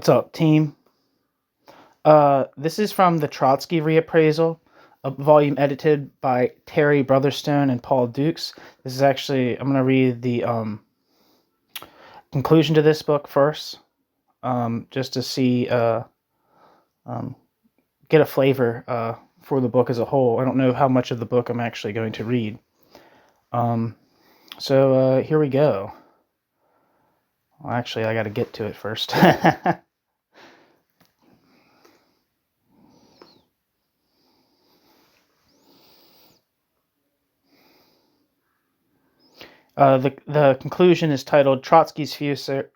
What's up, team? This is from the Trotsky Reappraisal, a volume edited by Terry Brotherstone and Paul Dukes. This is actually, I'm going to read the conclusion to this book first, just to see, get a flavor for the book as a whole. I don't know how much of the book I'm actually going to read. So here we go. Well, actually, I got to get to it first. The conclusion is titled Trotsky's Future,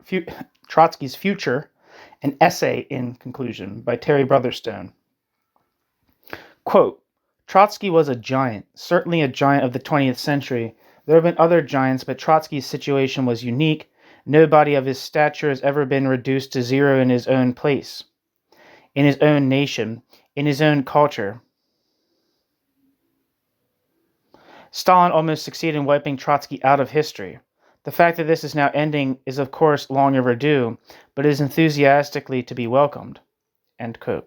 an Essay in Conclusion by Terry Brotherstone. Quote, Trotsky was a giant, certainly a giant of the 20th century. There have been other giants, but Trotsky's situation was unique. Nobody of his stature has ever been reduced to zero in his own place, in his own nation, in his own culture. Stalin almost succeeded in wiping Trotsky out of history. The fact that this is now ending is, of course, long overdue, but is enthusiastically to be welcomed. End quote.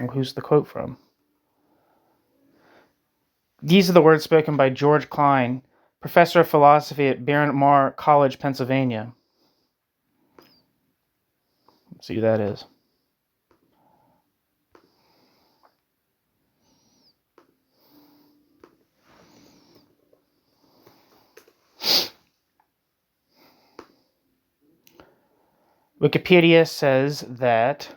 Well, who's the quote from? These are the words spoken by George Klein, professor of philosophy at Bryn Mawr College, Pennsylvania. Let's see who that is. Wikipedia says that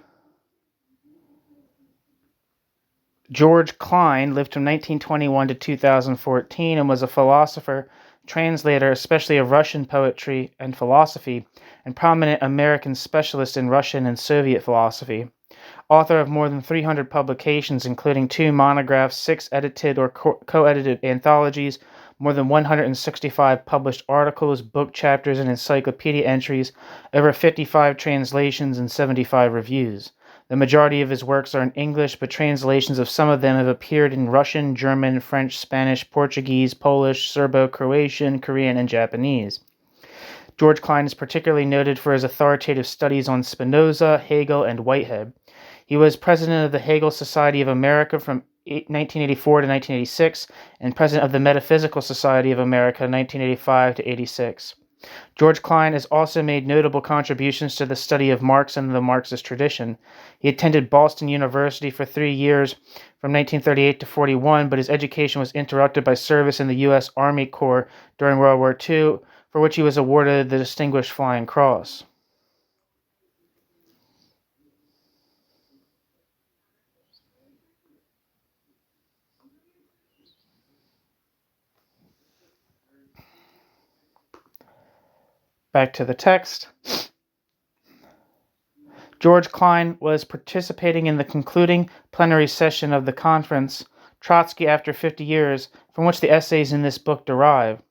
George Klein lived from 1921 to 2014 and was a philosopher, translator, especially of Russian poetry and philosophy, and prominent American specialist in Russian and Soviet philosophy. Author of more than 300 publications, including 2 monographs, 6 edited or co-edited anthologies, more than 165 published articles, book chapters, and encyclopedia entries, over 55 translations, and 75 reviews. The majority of his works are in English, but translations of some of them have appeared in Russian, German, French, Spanish, Portuguese, Polish, Serbo-Croatian, Korean, and Japanese. George Klein is particularly noted for his authoritative studies on Spinoza, Hegel, and Whitehead. He was president of the Hegel Society of America from 1984 to 1986, and president of the Metaphysical Society of America 1985 to 86. George Klein has also made notable contributions to the study of Marx and the Marxist tradition. He attended Boston University for 3 years, from 1938 to 41, but his education was interrupted by service in the U.S. Army Corps during World War II, for which he was awarded the Distinguished Flying Cross. Back to the text. George Klein was participating in the concluding plenary session of the conference, Trotsky After 50 Years, from which the essays in this book derive.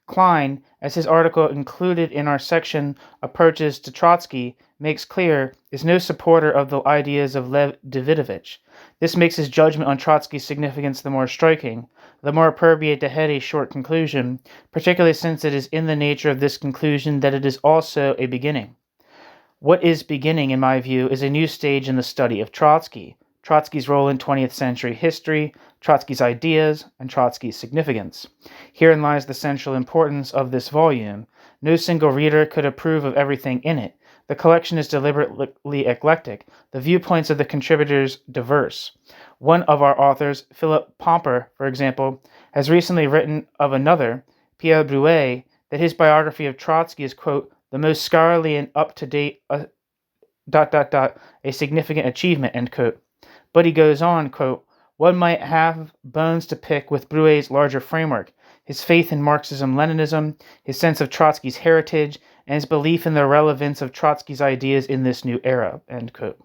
Klein, as his article included in our section Approaches to Trotsky makes clear, is no supporter of the ideas of Lev Davidovich. This makes his judgment on Trotsky's significance the more striking, the more appropriate to head a short conclusion, particularly since it is in the nature of this conclusion that it is also a beginning. What is beginning, in my view, is a new stage in the study of Trotsky, Trotsky's role in 20th century history, Trotsky's ideas, and Trotsky's significance. Herein lies the central importance of this volume. No single reader could approve of everything in it. The collection is deliberately eclectic, the viewpoints of the contributors diverse. One of our authors, Philip Pomper, for example, has recently written of another, Pierre Bruet, that his biography of Trotsky is, quote, the most scholarly and up-to-date, a significant achievement, end quote. But he goes on, quote, one might have bones to pick with Bruet's larger framework, his faith in Marxism-Leninism, his sense of Trotsky's heritage, and his belief in the relevance of Trotsky's ideas in this new era, end quote.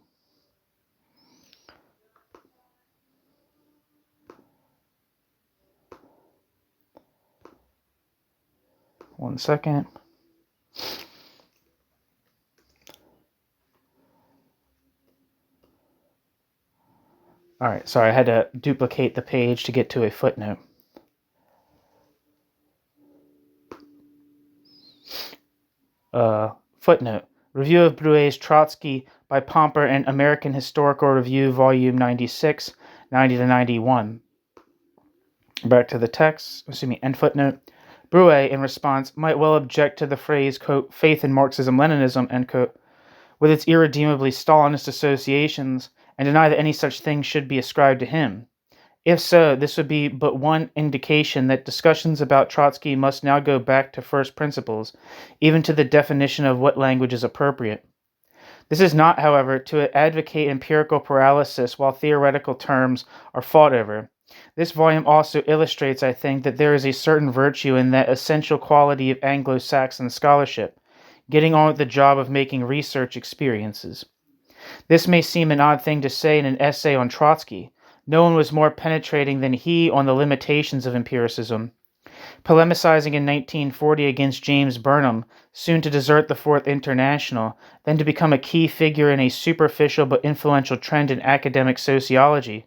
One second. All right, sorry, I had to duplicate the page to get to a footnote. Footnote. Review of Brouet's Trotsky by Pomper and American Historical Review, Volume 96, 90-91. Back to the text, end footnote. Brouet, in response, might well object to the phrase, quote, faith in Marxism-Leninism, end quote, with its irredeemably Stalinist associations, and deny that any such thing should be ascribed to him. If so, this would be but one indication that discussions about Trotsky must now go back to first principles, even to the definition of what language is appropriate. This is not, however, to advocate empirical paralysis while theoretical terms are fought over. This volume also illustrates, I think, that there is a certain virtue in that essential quality of Anglo-Saxon scholarship, getting on with the job of making research experiences. This may seem an odd thing to say in an essay on Trotsky. No one was more penetrating than he on the limitations of empiricism. Polemicizing in 1940 against James Burnham, soon to desert the Fourth International, then to become a key figure in a superficial but influential trend in academic sociology,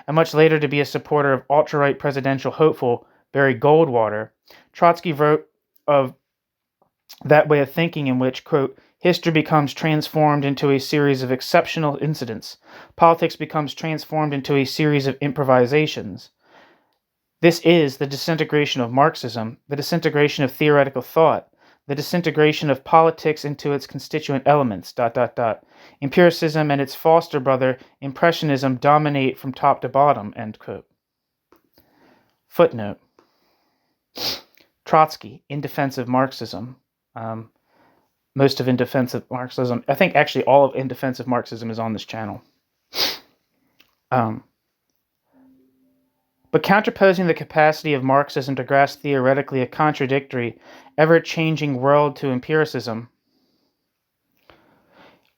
and much later to be a supporter of ultra-right presidential hopeful Barry Goldwater, Trotsky wrote of that way of thinking in which, quote, history becomes transformed into a series of exceptional incidents. Politics becomes transformed into a series of improvisations. This is the disintegration of Marxism, the disintegration of theoretical thought, the disintegration of politics into its constituent elements, ... Empiricism and its foster brother, Impressionism, dominate from top to bottom, end quote. Footnote. Trotsky, In Defense of Marxism. Most of In Defense of Marxism, I think actually all of In Defense of Marxism is on this channel. But counterposing the capacity of Marxism to grasp theoretically a contradictory, ever-changing world to empiricism,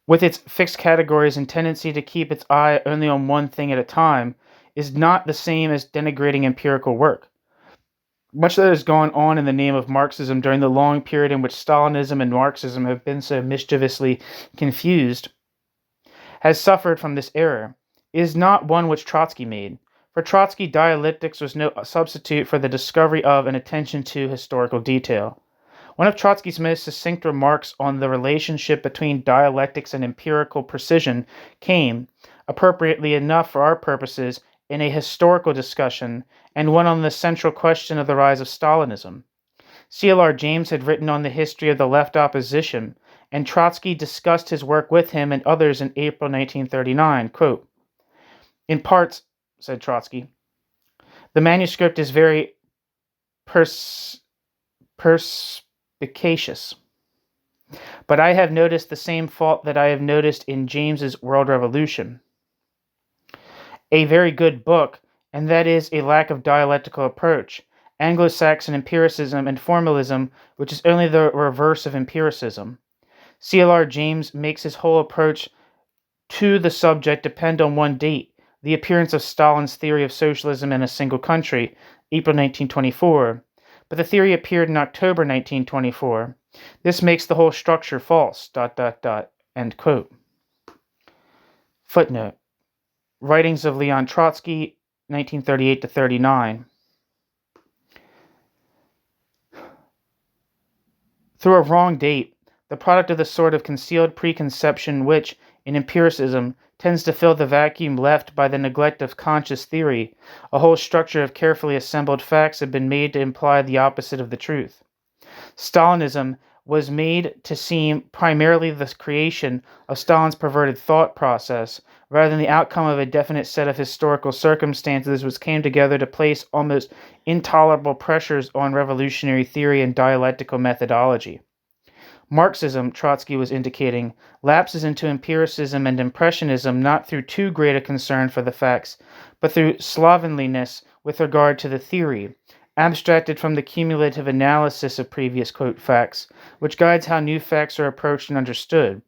with its fixed categories and tendency to keep its eye only on one thing at a time, is not the same as denigrating empirical work. Much that has gone on in the name of Marxism during the long period in which Stalinism and Marxism have been so mischievously confused has suffered from this error. It is not one which Trotsky made. For Trotsky, dialectics was no substitute for the discovery of and attention to historical detail. One of Trotsky's most succinct remarks on the relationship between dialectics and empirical precision came, appropriately enough for our purposes, in a historical discussion, and one on the central question of the rise of Stalinism. C.L.R. James had written on the history of the left opposition, and Trotsky discussed his work with him and others in April 1939. Quote, in parts, said Trotsky, the manuscript is very perspicacious, but I have noticed the same fault that I have noticed in James's World Revolution. A very good book, and that is a lack of dialectical approach, Anglo-Saxon empiricism and formalism, which is only the reverse of empiricism. C.L.R. James makes his whole approach to the subject depend on one date, the appearance of Stalin's theory of socialism in a single country, April 1924, but the theory appeared in October 1924. This makes the whole structure false, ... end quote. Footnote. Writings of Leon Trotsky, 1938-39. Through a wrong date, the product of the sort of concealed preconception which, in empiricism, tends to fill the vacuum left by the neglect of conscious theory, a whole structure of carefully assembled facts have been made to imply the opposite of the truth. Stalinism was made to seem primarily the creation of Stalin's perverted thought process, rather than the outcome of a definite set of historical circumstances which came together to place almost intolerable pressures on revolutionary theory and dialectical methodology. Marxism, Trotsky was indicating, lapses into empiricism and impressionism not through too great a concern for the facts, but through slovenliness with regard to the theory, abstracted from the cumulative analysis of previous, quote, facts, which guides how new facts are approached and understood.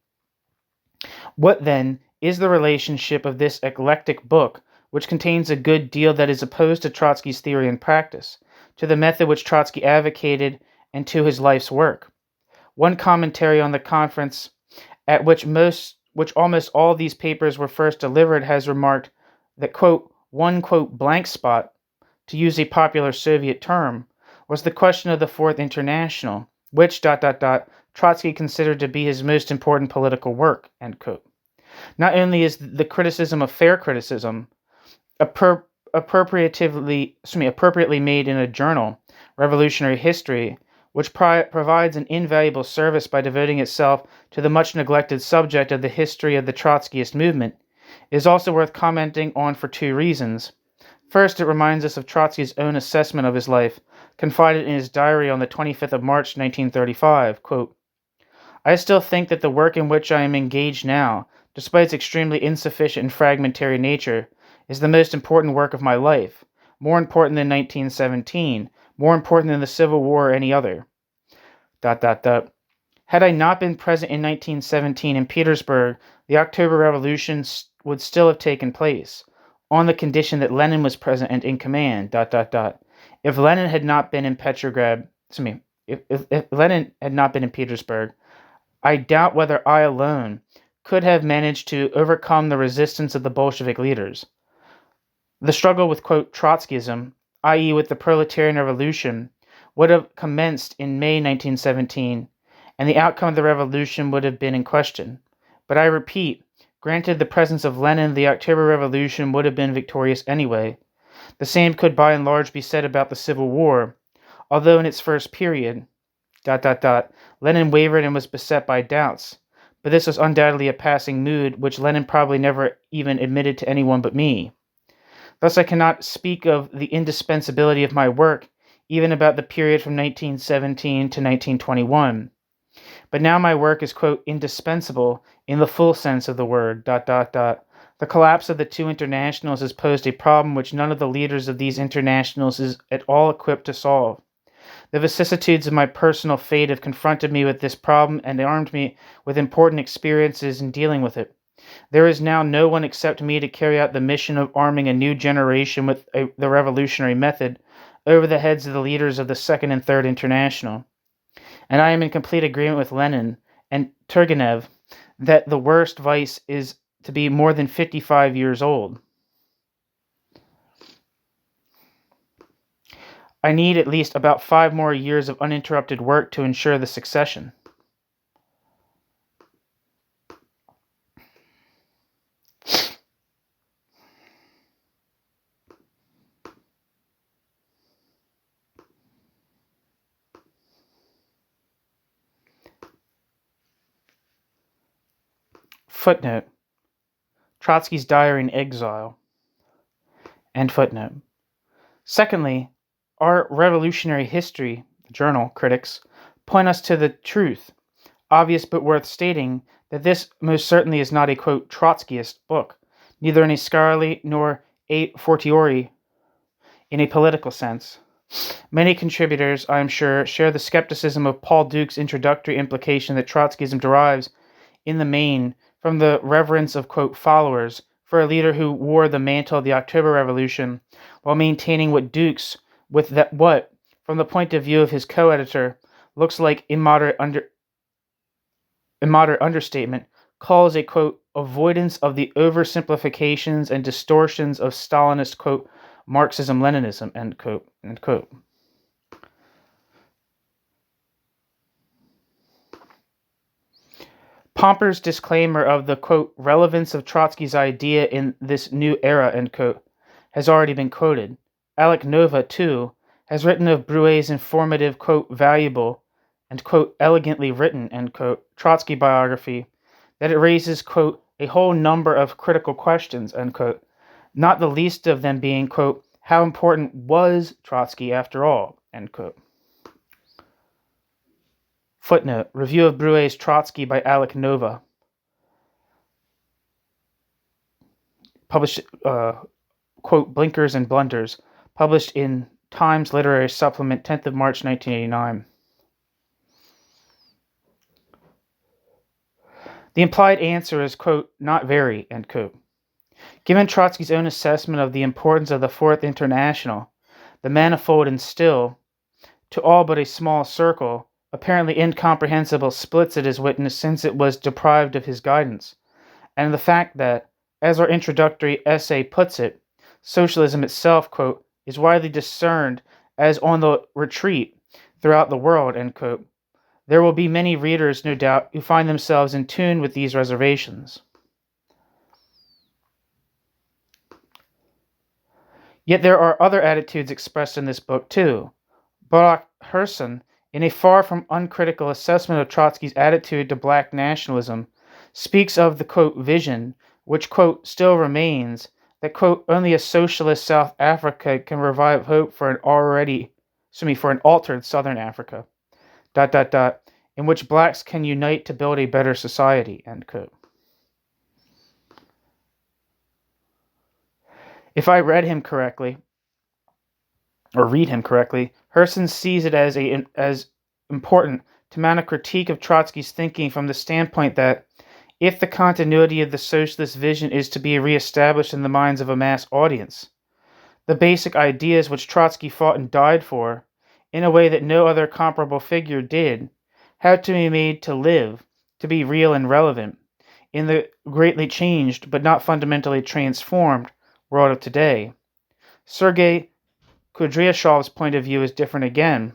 What, then, is the relationship of this eclectic book, which contains a good deal that is opposed to Trotsky's theory and practice, to the method which Trotsky advocated, and to his life's work? One commentary on the conference at which almost all these papers were first delivered has remarked that, quote, one, quote, blank spot, to use a popular Soviet term, was the question of the Fourth International, which, Trotsky considered to be his most important political work, end quote. Not only is the criticism of fair criticism appropriately made in a journal, Revolutionary History, which provides an invaluable service by devoting itself to the much neglected subject of the history of the Trotskyist movement, it is also worth commenting on for two reasons. First, it reminds us of Trotsky's own assessment of his life, confided in his diary on the 25th of March, 1935, quote, "I still think that the work in which I am engaged now, despite its extremely insufficient and fragmentary nature, is the most important work of my life, more important than 1917, more important than the Civil War or any other. ... Had I not been present in 1917 in Petersburg, the October Revolution would still have taken place, on the condition that Lenin was present and in command. ... If Lenin had not been in Petrograd, if Lenin had not been in Petersburg, I doubt whether I alone could have managed to overcome the resistance of the Bolshevik leaders. The struggle with, quote, Trotskyism, i.e. with the proletarian revolution, would have commenced in May 1917, and the outcome of the revolution would have been in question. But I repeat, granted the presence of Lenin, the October Revolution would have been victorious anyway. The same could by and large be said about the Civil War, although in its first period, ... Lenin wavered and was beset by doubts, but this was undoubtedly a passing mood which Lenin probably never even admitted to anyone but me. Thus I cannot speak of the indispensability of my work, even about the period from 1917 to 1921. But now my work is, quote, indispensable in the full sense of the word, ... The collapse of the two internationals has posed a problem which none of the leaders of these internationals is at all equipped to solve. The vicissitudes of my personal fate have confronted me with this problem and armed me with important experiences in dealing with it. There is now no one except me to carry out the mission of arming a new generation with the revolutionary method over the heads of the leaders of the Second and Third International. And I am in complete agreement with Lenin and Turgenev that the worst vice is to be more than 55 years old. I need at least about 5 more years of uninterrupted work to ensure the succession. Footnote. Trotsky's diary in exile. End footnote. Secondly, our Revolutionary History journal critics point us to the truth, obvious but worth stating, that this most certainly is not a, quote, Trotskyist book, neither in a scholarly nor a fortiori in a political sense. Many contributors, I am sure, share the skepticism of Paul Duke's introductory implication that Trotskyism derives, in the main, from the reverence of, quote, followers for a leader who wore the mantle of the October Revolution, while maintaining what Duke's, what, from the point of view of his co-editor, looks like immoderate understatement, calls a, quote, avoidance of the oversimplifications and distortions of Stalinist, quote, Marxism-Leninism, end quote, end quote. Pomper's disclaimer of the, quote, relevance of Trotsky's idea in this new era, end quote, has already been quoted. Alec Nova, too, has written of Brouet's informative, quote, valuable, and, quote, elegantly written, end quote, Trotsky biography, that it raises, quote, a whole number of critical questions, end quote, not the least of them being, quote, how important was Trotsky after all, end quote. Footnote. Review of Brouet's Trotsky by Alec Nova. Published, quote, Blinkers and Blunders. Published in Times Literary Supplement, 10th of March, 1989. The implied answer is, quote, not very, end quote. Given Trotsky's own assessment of the importance of the Fourth International, the manifold and still, to all but a small circle, apparently incomprehensible splits it as witness since it was deprived of his guidance, and the fact that, as our introductory essay puts it, socialism itself, quote, is widely discerned as on the retreat throughout the world, end quote. There will be many readers, no doubt, who find themselves in tune with these reservations. Yet there are other attitudes expressed in this book, too. Barak Herson, in a far from uncritical assessment of Trotsky's attitude to black nationalism, speaks of the, quote, vision, which, quote, still remains, that, quote, only a socialist South Africa can revive hope for an altered Southern Africa, in which blacks can unite to build a better society, end quote. If I read him correctly, Herson sees it as important to mount a critique of Trotsky's thinking from the standpoint that if the continuity of the socialist vision is to be reestablished in the minds of a mass audience, the basic ideas which Trotsky fought and died for, in a way that no other comparable figure did, had to be made to live, to be real and relevant, in the greatly changed but not fundamentally transformed world of today. Sergei Kudryashov's point of view is different again,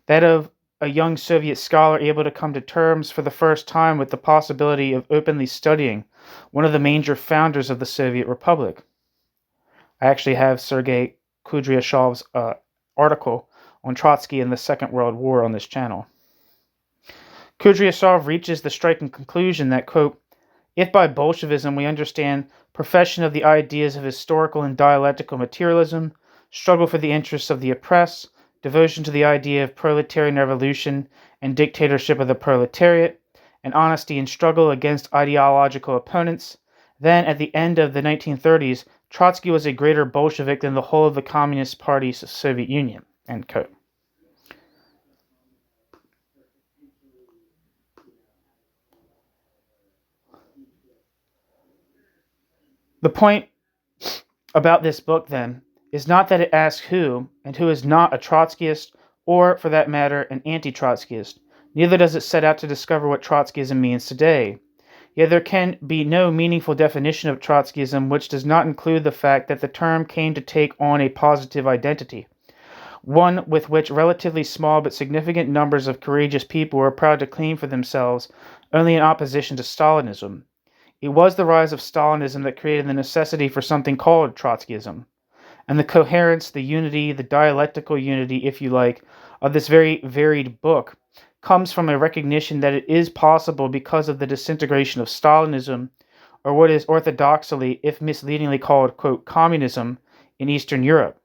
that of a young Soviet scholar able to come to terms for the first time with the possibility of openly studying one of the major founders of the Soviet Republic. I actually have Sergei Kudryashov's article on Trotsky and the Second World War on this channel. Kudryashov reaches the striking conclusion that, quote, if by Bolshevism we understand profession of the ideas of historical and dialectical materialism, struggle for the interests of the oppressed, devotion to the idea of proletarian revolution and dictatorship of the proletariat, and honesty in struggle against ideological opponents, then at the end of the 1930s, Trotsky was a greater Bolshevik than the whole of the Communist Party's Soviet Union, end quote. The point about this book, then, is not that it asks who, and who is not a Trotskyist, or, for that matter, an anti-Trotskyist. Neither does it set out to discover what Trotskyism means today. Yet there can be no meaningful definition of Trotskyism which does not include the fact that the term came to take on a positive identity, one with which relatively small but significant numbers of courageous people were proud to claim for themselves, only in opposition to Stalinism. It was the rise of Stalinism that created the necessity for something called Trotskyism. And the coherence, the unity, the dialectical unity, if you like, of this very varied book comes from a recognition that it is possible because of the disintegration of Stalinism, or what is orthodoxly, if misleadingly called, quote, communism, in Eastern Europe.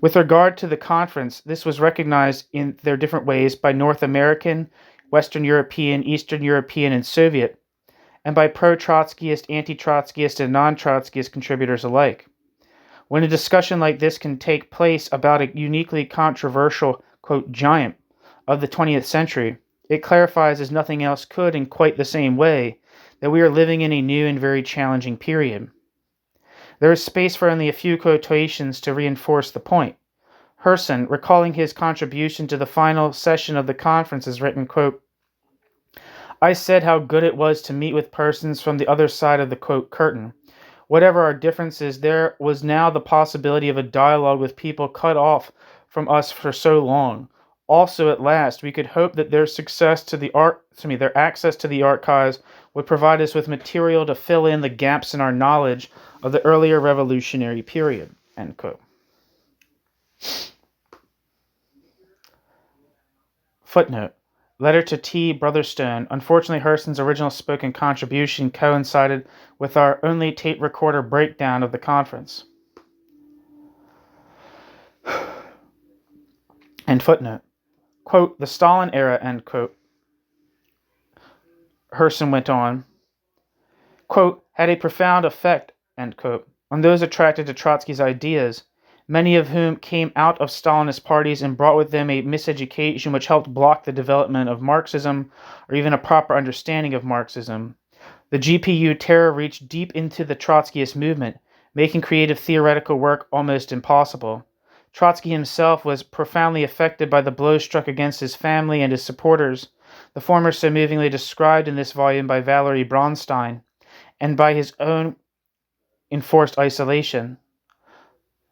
With regard to the conference, this was recognized in their different ways by North American, Western European, Eastern European, and Soviet, and by pro-Trotskyist, anti-Trotskyist, and non-Trotskyist contributors alike. When a discussion like this can take place about a uniquely controversial, quote, giant of the 20th century, it clarifies as nothing else could in quite the same way that we are living in a new and very challenging period. There is space for only a few quotations to reinforce the point. Herson, recalling his contribution to the final session of the conference, has written, quote, I said how good it was to meet with persons from the other side of the, quote, curtain. Whatever our differences, there was now the possibility of a dialogue with people cut off from us for so long. Also, at last, we could hope that their access to the archives would provide us with material to fill in the gaps in our knowledge of the earlier revolutionary period, end quote. Footnote. Letter to T. Brotherstone. Unfortunately, Herson's original spoken contribution coincided with our only tape recorder breakdown of the conference. End footnote. Quote, the Stalin era, end quote. Herson went on, quote, had a profound effect, end quote, on those attracted to Trotsky's ideas, many of whom came out of Stalinist parties and brought with them a miseducation which helped block the development of Marxism or even a proper understanding of Marxism. The GPU terror reached deep into the Trotskyist movement, making creative theoretical work almost impossible. Trotsky himself was profoundly affected by the blows struck against his family and his supporters, the former so movingly described in this volume by Valery Bronstein, and by his own enforced isolation.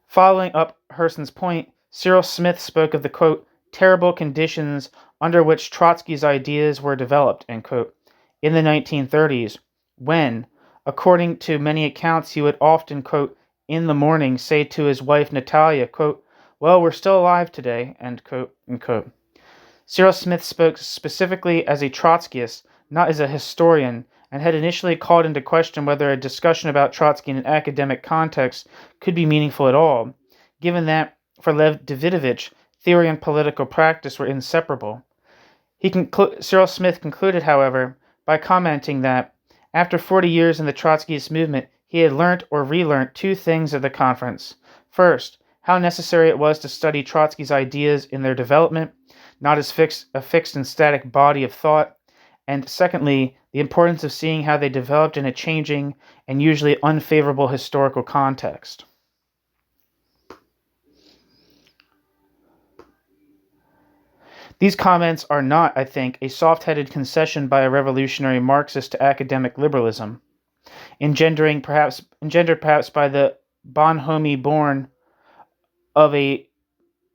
Following up Herson's point, Cyril Smith spoke of the, quote, terrible conditions under which Trotsky's ideas were developed, end quote, in the 1930s, when, according to many accounts, he would often, quote, in the morning say to his wife Natalia, quote, well, we're still alive today, end quote, end quote. Cyril Smith spoke specifically as a Trotskyist, not as a historian, and had initially called into question whether a discussion about Trotsky in an academic context could be meaningful at all, given that, for Lev Davidovich, theory and political practice were inseparable. Cyril Smith concluded, however, by commenting that, after 40 years in the Trotskyist movement, he had learnt or relearnt two things at the conference. First, how necessary it was to study Trotsky's ideas in their development, not as a fixed and static body of thought, and secondly, the importance of seeing how they developed in a changing and usually unfavorable historical context. These comments are not, I think, a soft-headed concession by a revolutionary Marxist to academic liberalism, engendered perhaps by the bonhomie born of a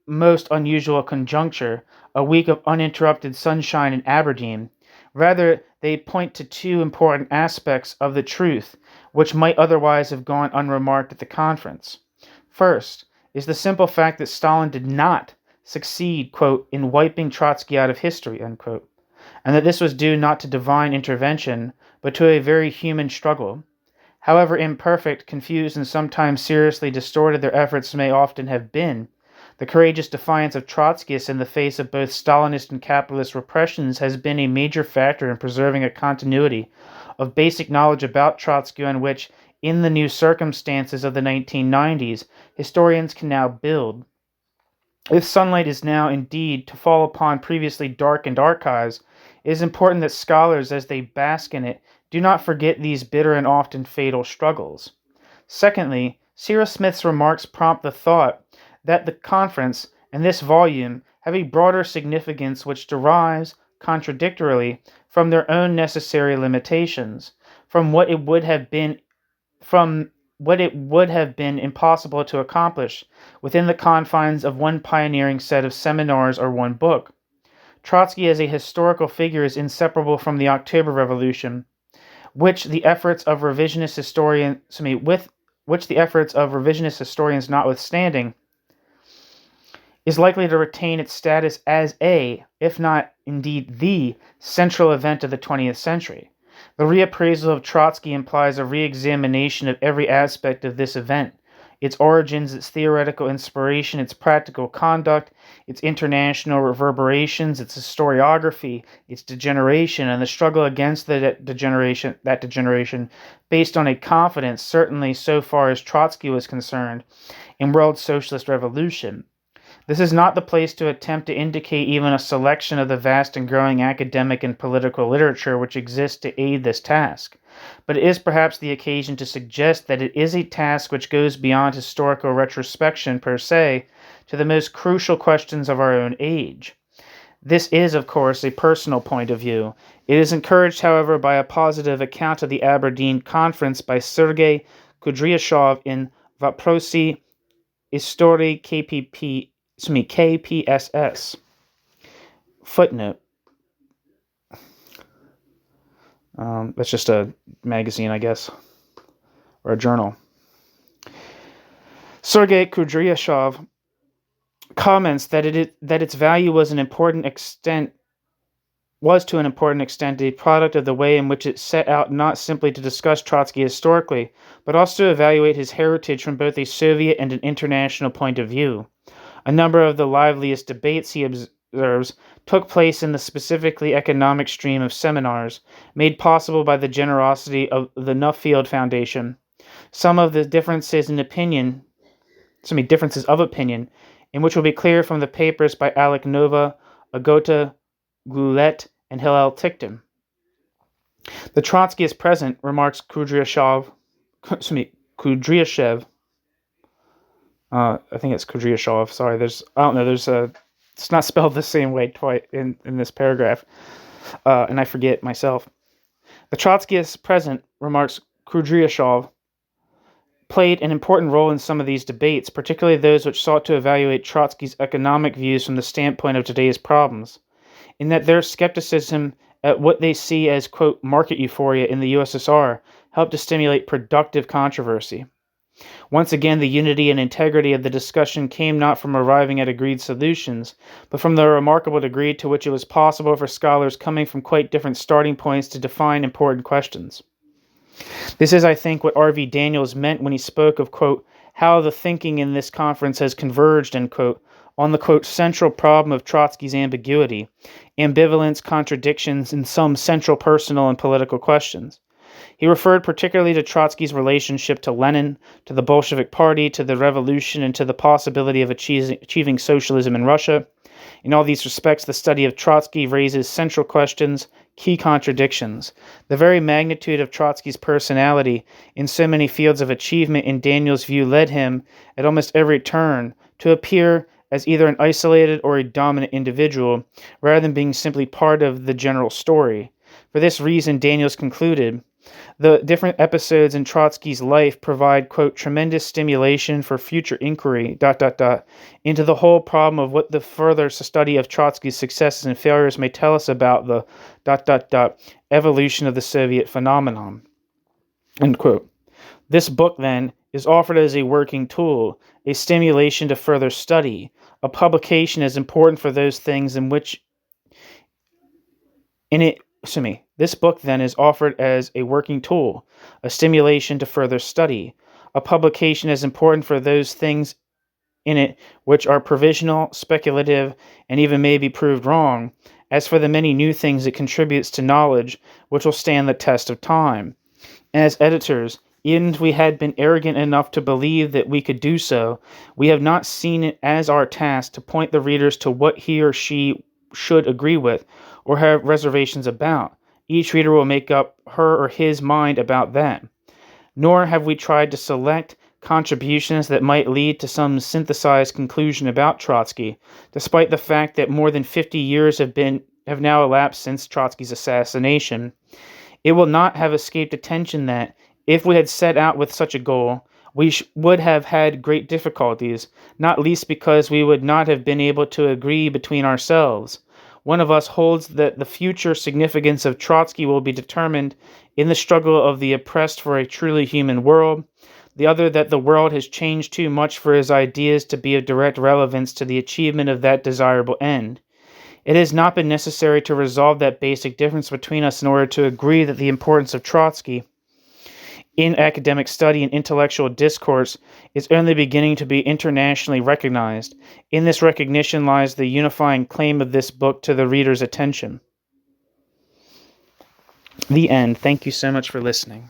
most unusual conjuncture, a week of uninterrupted sunshine in Aberdeen. Rather, they point to two important aspects of the truth, which might otherwise have gone unremarked at the conference. First is the simple fact that Stalin did not succeed, quote, in wiping Trotsky out of history, unquote, and that this was due not to divine intervention, but to a very human struggle. However imperfect, confused, and sometimes seriously distorted their efforts may often have been, the courageous defiance of Trotskyists in the face of both Stalinist and capitalist repressions has been a major factor in preserving a continuity of basic knowledge about Trotsky on which, in the new circumstances of the 1990s, historians can now build. If sunlight is now indeed to fall upon previously darkened archives, it is important that scholars, as they bask in it, do not forget these bitter and often fatal struggles. Secondly, Cyril Smith's remarks prompt the thought that the conference and this volume have a broader significance which derives, contradictorily, from their own necessary limitations, from what it would have been impossible to accomplish within the confines of one pioneering set of seminars or one book. Trotsky as a historical figure is inseparable from the October Revolution, which the efforts of revisionist historians notwithstanding, is likely to retain its status as a, if not indeed the, central event of the 20th century. The reappraisal of Trotsky implies a re-examination of every aspect of this event, its origins, its theoretical inspiration, its practical conduct, its international reverberations, its historiography, its degeneration, and the struggle against that degeneration based on a confidence, certainly so far as Trotsky was concerned, in world socialist revolution. This is not the place to attempt to indicate even a selection of the vast and growing academic and political literature which exists to aid this task, but it is perhaps the occasion to suggest that it is a task which goes beyond historical retrospection per se to the most crucial questions of our own age. This is, of course, a personal point of view. It is encouraged, however, by a positive account of the Aberdeen Conference by Sergei Kudryashov in Vaprosy Istorii KPSS. Footnote. That's just a magazine, I guess, or a journal. Sergei Kudryashov comments that its value was to an important extent a product of the way in which it set out not simply to discuss Trotsky historically, but also to evaluate his heritage from both a Soviet and an international point of view. A number of the liveliest debates, he observes, took place in the specifically economic stream of seminars, made possible by the generosity of the Nuffield Foundation. Some of the differences of opinion, in which will be clear from the papers by Alec Nova, Agota Goulet, and Hillel Tickton. The Trotskyist present, remarks Kudryashev, I think it's Kudryashov. Sorry, it's not spelled the same way twice in this paragraph, and I forget myself. The Trotskyist present, remarks Kudryashov, played an important role in some of these debates, particularly those which sought to evaluate Trotsky's economic views from the standpoint of today's problems. in that their skepticism at what they see as, quote, market euphoria in the USSR helped to stimulate productive controversy. Once again, the unity and integrity of the discussion came not from arriving at agreed solutions, but from the remarkable degree to which it was possible for scholars coming from quite different starting points to define important questions. This is, I think, what R.V. Daniels meant when he spoke of, quote, how the thinking in this conference has converged, end quote, on the, quote, central problem of Trotsky's ambiguity, ambivalence, contradictions, and some central personal and political questions. He referred particularly to Trotsky's relationship to Lenin, to the Bolshevik Party, to the revolution, and to the possibility of achieving socialism in Russia. In all these respects, the study of Trotsky raises central questions, key contradictions. The very magnitude of Trotsky's personality in so many fields of achievement in Daniel's view led him, at almost every turn, to appear as either an isolated or a dominant individual, rather than being simply part of the general story. For this reason, Daniels concluded, the different episodes in Trotsky's life provide, quote, tremendous stimulation for future inquiry, into the whole problem of what the further study of Trotsky's successes and failures may tell us about the evolution of the Soviet phenomenon, end quote. This book, then, is offered as a working tool, a stimulation to further study, a publication as important for those things in which This book, then, is offered as a working tool, a stimulation to further study, a publication as important for those things in it which are provisional, speculative, and even may be proved wrong, as for the many new things it contributes to knowledge which will stand the test of time. And as editors, even if we had been arrogant enough to believe that we could do so, we have not seen it as our task to point the readers to what he or she should agree with or have reservations about. Each reader will make up her or his mind about that. Nor have we tried to select contributions that might lead to some synthesized conclusion about Trotsky, despite the fact that more than 50 years have now elapsed since Trotsky's assassination. It will not have escaped attention that, if we had set out with such a goal, we would have had great difficulties, not least because we would not have been able to agree between ourselves. One of us holds that the future significance of Trotsky will be determined in the struggle of the oppressed for a truly human world, the other that the world has changed too much for his ideas to be of direct relevance to the achievement of that desirable end. It has not been necessary to resolve that basic difference between us in order to agree that the importance of Trotsky in academic study and intellectual discourse is only beginning to be internationally recognized. In this recognition lies the unifying claim of this book to the reader's attention. The end. Thank you so much for listening.